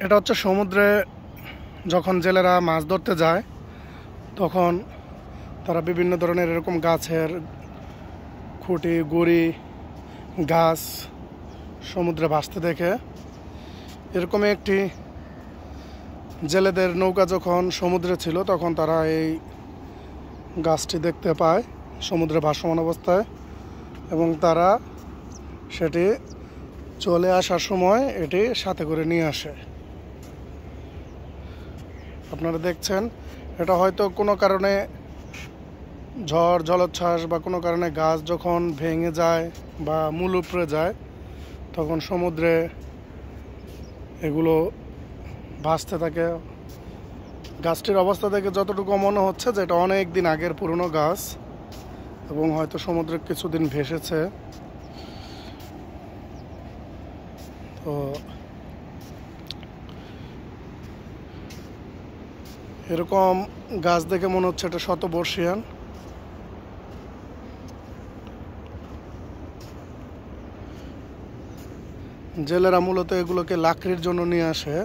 এটা হচ্ছে সমুদ্রে যখন জেলেরা মাছ ধরতে যায় তখন তারা বিভিন্ন ধরনের এরকম গাছের খুঁটি গুড়ি গাছ সমুদ্রে ভাসতে দেখে। এরকমই একটি জেলেদের নৌকা যখন সমুদ্রে ছিল তখন তারা এই গাছটি দেখতে পায় সমুদ্রে ভাসমান অবস্থায়, এবং তারা সেটি চলে আসার সময় এটি সাথে করে নিয়ে আসে। আপনারা দেখছেন এটা হয়তো কোনো কারণে ঝড় জলোচ্ছ্বাস বা কোনো কারণে গাছ যখন ভেঙে যায় বা মূল উপড়ে যায় তখন সমুদ্রে এগুলো ভাসতে থাকে। গাছটির অবস্থা থেকে যতটুকু মনে হচ্ছে যে এটা অনেক দিন আগের পুরনো গাছ এবং হয়তো সমুদ্রে কিছুদিন ভেসেছে। তো এরকম গাছ দেখে মনে হচ্ছে এটা শতবর্ষিয়ান। জেলেরা মূলত এগুলোকে লাকড়ির জন্য নিয়ে আসে।